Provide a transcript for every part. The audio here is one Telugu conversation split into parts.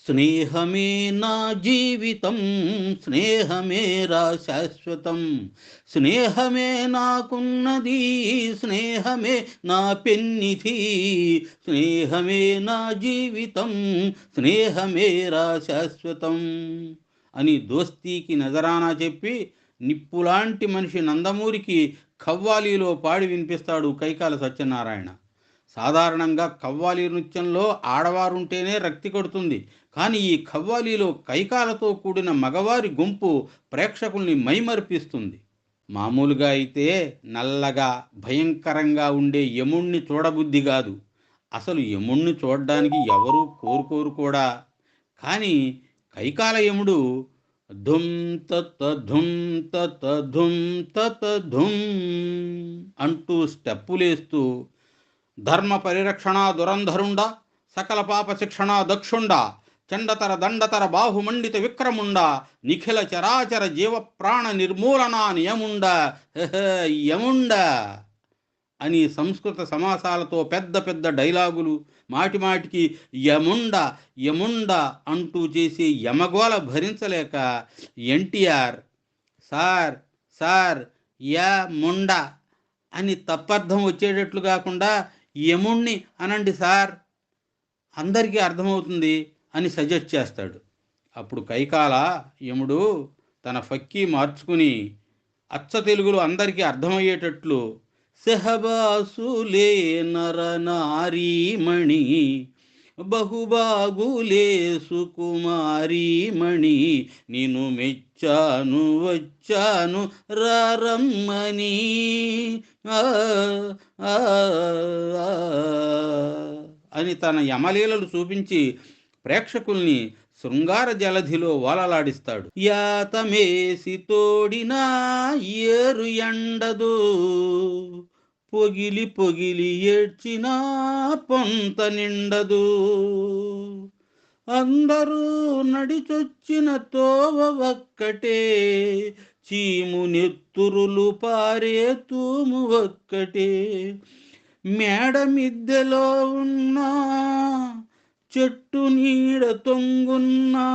స్నేహమే నా జీవితం, స్నేహమేరా శాశ్వతం, స్నేహమే నాకున్నది, స్నేహమే నా పెన్నిధి, స్నేహమే నా జీవితం, స్నేహమేరా శాశ్వతం అని దోస్తీకి నజరానా చెప్పి నిప్పులాంటి మనిషి నందమూరికి ఖవ్వాలీలో పాడి వినిపిస్తాడు కైకాల సత్యనారాయణ. సాధారణంగా కవ్వాలి నృత్యంలో ఆడవారుంటేనే రక్తి కడుతుంది. కానీ ఈ కవ్వాలీలో కైకాలతో కూడిన మగవారి గుంపు ప్రేక్షకుల్ని మైమరిపిస్తుంది. మామూలుగా అయితే నల్లగా భయంకరంగా ఉండే యముణ్ణి చూడబుద్ధి కాదు. అసలు యముణ్ణి చూడడానికి ఎవరూ కోరుకోరు కూడా. కానీ కైకాల యముడు ధుమ్ తత ధుమ్ తత ధుమ్ తత ధుమ్ అంటూ స్టెప్పులేస్తూ ధర్మ పరిరక్షణ దురంధరుండ, సకల పాప శిక్షణ దక్షుండ, చండతర దండతర బాహుమండిత విక్రముండ, నిఖిల చరాచర జీవ ప్రాణ నిర్మూలన నియముండ యముండ అని సంస్కృత సమాసాలతో పెద్ద పెద్ద డైలాగులు, మాటిమాటికి యముండ యముండ అంటూ చేసే యమగోల భరించలేక ఎన్టీఆర్ సార్ సార్ యముండ అని తప్పర్థం వచ్చేటట్లు కాకుండా యముణ్ణి అనండి సార్, అందరికీ అర్థమవుతుంది అని సజెస్ట్ చేస్తాడు. అప్పుడు కైకాల యముడు తన ఫక్కీ మార్చుకుని అచ్చ తెలుగులో అందరికీ అర్థమయ్యేటట్లు సెహబాసులే నరనారీమణి బహుబాగులే సుకుమారీమణి నిన్ను మెచ్చాను వచ్చాను రారమ్మని అని తన యమలీలలు చూపించి ప్రేక్షకుల్ని శృంగార జలధిలో ఓలలాడిస్తాడు. యాతమేసి తోడినా ఏరు ఎండదు, పొగిలి పొగిలి ఏడ్చినా పొంత నిండదు, అందరూ నడిచొచ్చిన తోవ ఒక్కటే, చీము నెత్తురులు పారే తూము ఒక్కటే, మేడ మిద్దెలో ఉన్నా చెట్టు నీడ తొంగున్నా,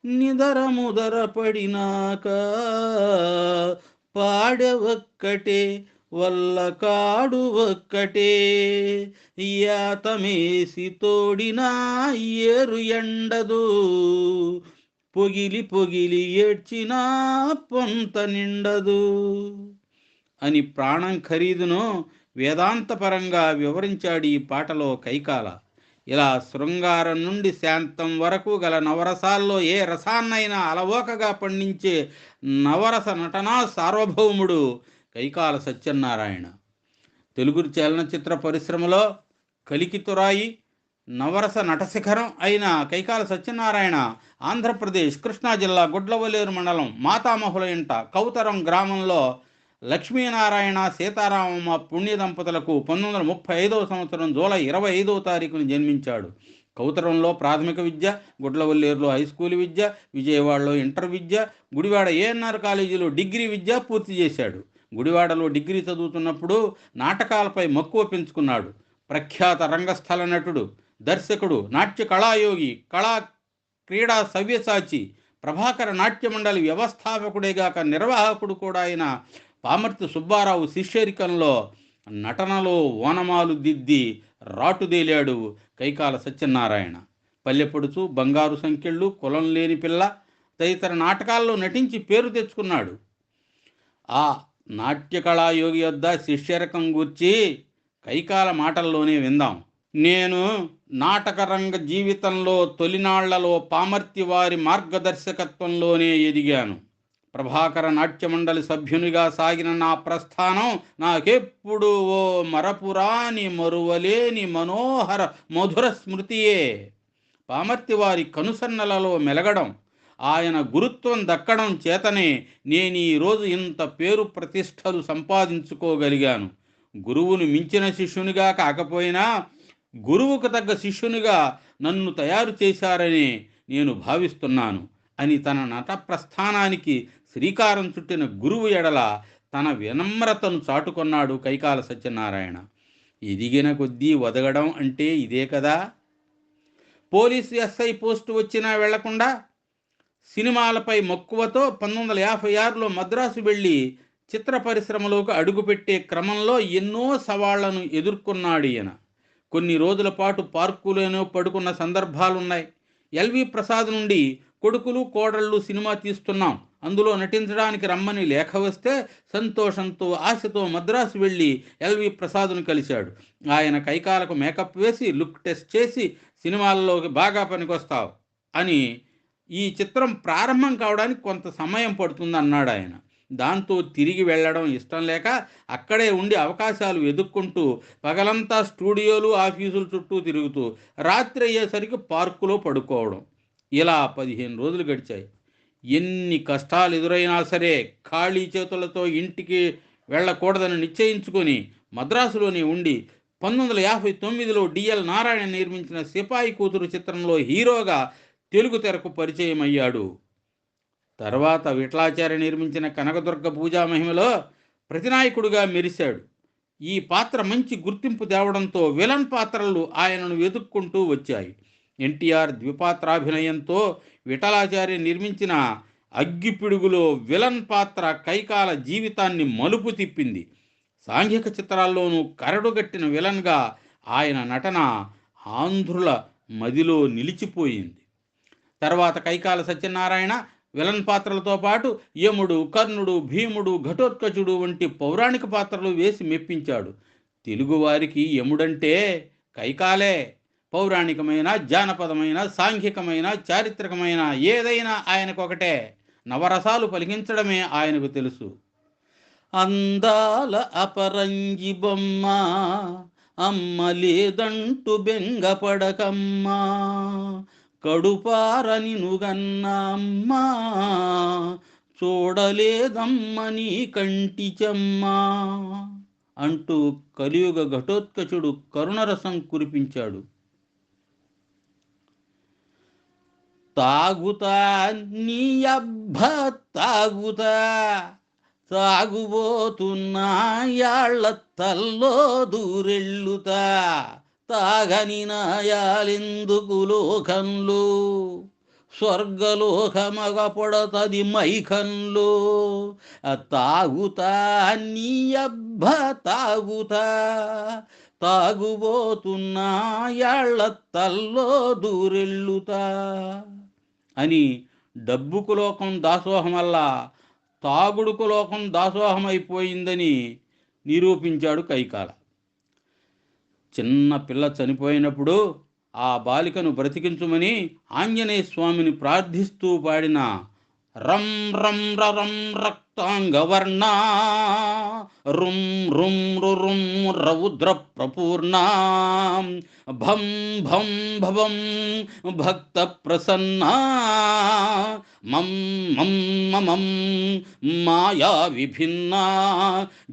నిదర ముదర పడినాక పాడె ఒక్కటే, వల్ల కాడు ఒక్కటే, యాతమేసి తోడినా ఏరు ఎండదు, పొగిలి పొగిలి ఏడ్చినా పొంత నిండదు అని ప్రాణం ఖరీదును వేదాంతపరంగా వివరించాడు ఈ పాటలో కైకాల. ఇలా శృంగారం నుండి శాంతం వరకు గల నవరసాల్లో ఏ రసాన్నైనా అలవోకగా పండించే నవరస నటనా సార్వభౌముడు కైకాల సత్యనారాయణ. తెలుగు చలనచిత్ర పరిశ్రమలో కలికితురాయి నవరస నటశిఖరం అయిన కైకాల సత్యనారాయణ ఆంధ్రప్రదేశ్ కృష్ణా జిల్లా గుడ్లవల్లేరు మండలం మాతామహుల ఇంట కౌతరం గ్రామంలో లక్ష్మీనారాయణ సీతారామమ్మ పుణ్య దంపతులకు 1935 సంవత్సరం జూలై 25వ తారీఖున జన్మించాడు. కౌతరంలో ప్రాథమిక విద్య, గుడ్లవల్లేరులో హై స్కూల్ విద్య, విజయవాడలో ఇంటర్ విద్య, గుడివాడ ఏఎన్ఆర్ కాలేజీలో డిగ్రీ విద్య పూర్తి చేశాడు. గుడివాడలో డిగ్రీ చదువుతున్నప్పుడు నాటకాలపై మక్కువ పెంచుకున్నాడు. ప్రఖ్యాత రంగస్థల నటుడు, దర్శకుడు, నాట్య కళాయోగి, క్రీడా సవ్యసాచి, ప్రభాకర నాట్య మండలి వ్యవస్థాపకుడేగాక నిర్వాహకుడు కూడా అయిన పామర్తి సుబ్బారావు శిష్యరికంలో నటనలో ఓనమాలు దిద్ది రాటుదేలాడు కైకాల సత్యనారాయణ. పల్లెపొడుచు, బంగారు సంఖ్యళ్ళు, కులం లేని పిల్ల తదితర నాటకాల్లో నటించి పేరు తెచ్చుకున్నాడు. ఆ నాట్య కళాయోగి వద్ద శిష్యరకం గూర్చి కైకాల మాటల్లోనే విందాం. నేను నాటకరంగ జీవితంలో తొలినాళ్లలో పామర్తి వారి మార్గదర్శకత్వంలోనే ఎదిగాను. ప్రభాకర నాట్య మండలి సభ్యునిగా సాగిన నా ప్రస్థానం నాకెప్పుడు ఓ మరపురాని మరువలేని మనోహర మధుర స్మృతియే. పామర్తి వారి కనుసన్నలలో మెలగడం, ఆయన గురుత్వం దక్కడం చేతనే నేను ఈరోజు ఇంత పేరు ప్రతిష్టలు సంపాదించుకోగలిగాను. గురువును మించిన శిష్యునిగా కాకపోయినా గురువుకు తగ్గ శిష్యునిగా నన్ను తయారు చేశారని నేను భావిస్తున్నాను అని తన నట ప్రస్థానానికి శ్రీకారం చుట్టిన గురువు ఎడల తన వినమ్రతను చాటుకొన్నాడు కైకాల సత్యనారాయణ. ఎదిగిన కొద్దీ ఒదగడం అంటే ఇదే కదా. పోలీసు ఎస్ఐ పోస్టు వచ్చినా వెళ్లకుండా సినిమాలపై మక్కువతో 1956లో మద్రాసు వెళ్ళి చిత్ర పరిశ్రమలోకి అడుగుపెట్టే క్రమంలో ఎన్నో సవాళ్లను ఎదుర్కొన్నాడు ఈయన. కొన్ని రోజుల పాటు పార్కులోనే పడుకున్న సందర్భాలున్నాయి. ఎల్వి ప్రసాద్ నుండి కొడుకులు కోడళ్ళు సినిమా తీస్తున్నాం, అందులో నటించడానికి రమ్మని లేఖ వస్తే సంతోషంతో ఆశతో మద్రాసు వెళ్ళి ఎల్వి ప్రసాద్ను కలిశాడు. ఆయన కైకాలకు మేకప్ వేసి లుక్ టెస్ట్ చేసి సినిమాల్లోకి బాగా పనికొస్తావు అని, ఈ చిత్రం ప్రారంభం కావడానికి కొంత సమయం పడుతుందన్నాడు ఆయన. దాంతో తిరిగి వెళ్ళడం ఇష్టం లేక అక్కడే ఉండి అవకాశాలు వెతుక్కుంటూ పగలంతా స్టూడియోలు ఆఫీసుల చుట్టూ తిరుగుతూ రాత్రి అయ్యేసరికి పార్కులో పడుకోవడం. ఇలా 15 రోజులు గడిచాయి. ఎన్ని కష్టాలు ఎదురైనా సరే ఖాళీ చేతులతో ఇంటికి వెళ్ళకూడదని నిశ్చయించుకొని మద్రాసులోనే ఉండి 1959లో డిఎల్ నారాయణ నిర్మించిన సిపాయి కూతురు చిత్రంలో హీరోగా తెలుగు తెరకు పరిచయం అయ్యాడు. తర్వాత విఠలాచార్య నిర్మించిన కనకదుర్గ పూజా మహిమలో ప్రతినాయకుడిగా మెరిశాడు. ఈ పాత్ర మంచి గుర్తింపు తేవడంతో విలన్ పాత్రలు ఆయనను వెతుక్కుంటూ వచ్చాయి. ఎన్టీఆర్ ద్విపాత్రాభినయంతో విఠలాచార్య నిర్మించిన అగ్గిపిడుగులో విలన్ పాత్ర కైకాల జీవితాన్ని మలుపు తిప్పింది. సాంఘిక చిత్రాల్లోనూ కరడుగట్టిన విలన్గా ఆయన నటన ఆంధ్రుల మదిలో నిలిచిపోయింది. తర్వాత కైకాల సత్యనారాయణ విలన్ పాత్రలతో పాటు యముడు, కర్ణుడు, భీముడు, ఘటోత్కచుడు వంటి పౌరాణిక పాత్రలు వేసి మెప్పించాడు. తెలుగువారికి యముడంటే కైకాలే. పౌరాణికమైన, జానపదమైన, సాంఘికమైన, చారిత్రకమైన ఏదైనా ఆయనకొకటే. నవరసాలు పలికించడమే ఆయనకు తెలుసు. అందాల అపరంజి బొమ్మ అమ్మ లేదంటూ బెంగపడకమ్మా, కడుపారని నుగన్నమ్మా చూడలేదమ్మ నీ కంటి చెమ్మా అంటూ కలియుగ ఘటోత్కచుడు కరుణరసం కురిపించాడు. తాగుతా నీ అబ్బ తాగుతా, తాగుబోతున్నా యాళ్ళ తల్లో దూరెళ్ళుతా, తాగని నాయాలెందుకు లోకంలో, స్వర్గలోకమగ పొడతది మైకంలో, తాగుతా నీ అబ్బ తాగుతా, తాగుబోతున్నా యాళ్ళ తల్లో దూరెళ్ళుతా అని డబ్బుకు లోకం దాసోహం వల్ల తాగుడుకు లోకం దాసోహమైపోయిందని నిరూపించాడు కైకాల. చిన్న పిల్ల చనిపోయినప్పుడు ఆ బాలికను బ్రతికించుమని ఆంజనేయ స్వామిని ప్రార్థిస్తూ పాడిన రం రం రం రక్తాంగవర్ణ రుం రుం రుం రౌద్ర ప్రపూర్ణ భం భం భవం భక్త ప్రసన్న మం మం మమం మాయా విభిన్న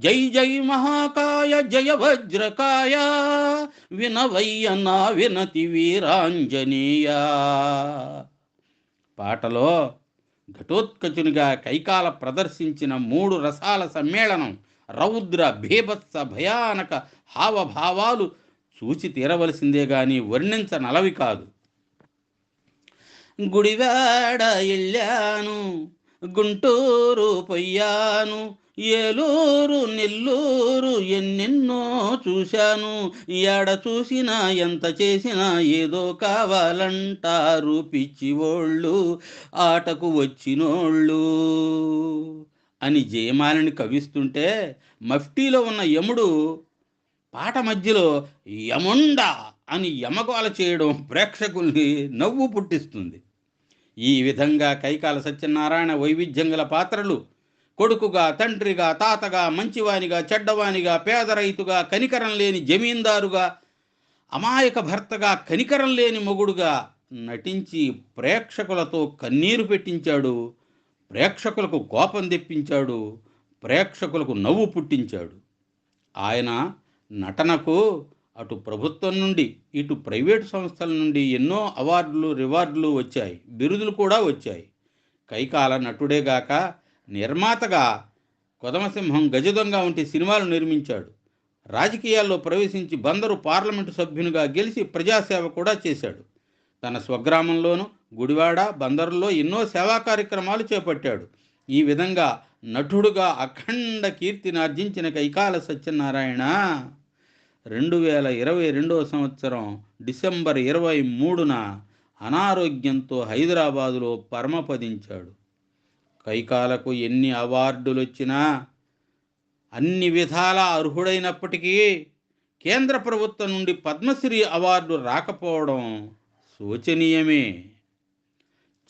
జై జై మహాకాయ జయ వజ్రకాయ వినవయ్య నా వినతి వీరాంజనేయ. పాటలో ఘటోత్కచునిగా కైకాల ప్రదర్శించిన 3 రసాల సమ్మేళనం, రౌద్ర భీభత్స భయానక హావభావాలు చూచి తీరవలసిందే గాని వర్ణించనలవి కాదు. గుడివాడ ఎళ్ళాను, గుంటూరు పొయ్యాను, ఏలూరు నెల్లూరు ఎన్నెన్నో చూశాను, ఎడ చూసినా ఎంత చేసినా ఏదో కావాలంటారు పిచ్చివోళ్ళు ఆటకు వచ్చినోళ్ళు అని జయమాలని కవిస్తుంటే మఫ్టీలో ఉన్న యముడు పాట మధ్యలో యముండా అని యమగోల చేయడం ప్రేక్షకుల్ని నవ్వు పుట్టిస్తుంది. ఈ విధంగా కైకాల సత్యనారాయణ వైవిధ్యం గల పాత్రలు కొడుకుగా, తండ్రిగా, తాతగా, మంచివానిగా, చెడ్డవానిగా, పేద రైతుగా, కనికరం లేని జమీందారుగా, అమాయక భర్తగా, కనికరం లేని మొగుడుగా నటించి ప్రేక్షకులతో కన్నీరు పెట్టించాడు, ప్రేక్షకులకు కోపం తెప్పించాడు, ప్రేక్షకులకు నవ్వు పుట్టించాడు. ఆయన నటనకు అటు ప్రభుత్వం నుండి ఇటు ప్రైవేటు సంస్థల నుండి ఎన్నో అవార్డులు, రివార్డులు వచ్చాయి, బిరుదులు కూడా వచ్చాయి. కైకాల నటుడేగాక నిర్మాతగా కొదమసింహం, గజదొంగ వంటి సినిమాలు నిర్మించాడు. రాజకీయాల్లో ప్రవేశించి బందరు పార్లమెంటు సభ్యునిగా గెలిచి ప్రజాసేవ కూడా చేశాడు. తన స్వగ్రామంలోనూ గుడివాడ, బందరులో ఎన్నో సేవా కార్యక్రమాలు చేపట్టాడు. ఈ విధంగా నటుడుగా అఖండ కీర్తినార్జించిన కైకాల సత్యనారాయణ 2022 సంవత్సరం డిసెంబర్ 23న అనారోగ్యంతో హైదరాబాదులో పరమపదించాడు. కైకాలకు ఎన్ని అవార్డులు వచ్చినా, అన్ని విధాల అర్హుడైనప్పటికీ కేంద్ర ప్రభుత్వం నుండి పద్మశ్రీ అవార్డు రాకపోవడం శోచనీయమే.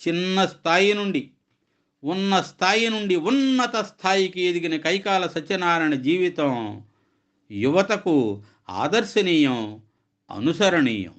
చిన్న స్థాయి నుండి ఉన్నత స్థాయికి ఎదిగిన కైకాల సత్యనారాయణ జీవితం యువతకు ఆదర్శనీయం, అనుసరణీయం.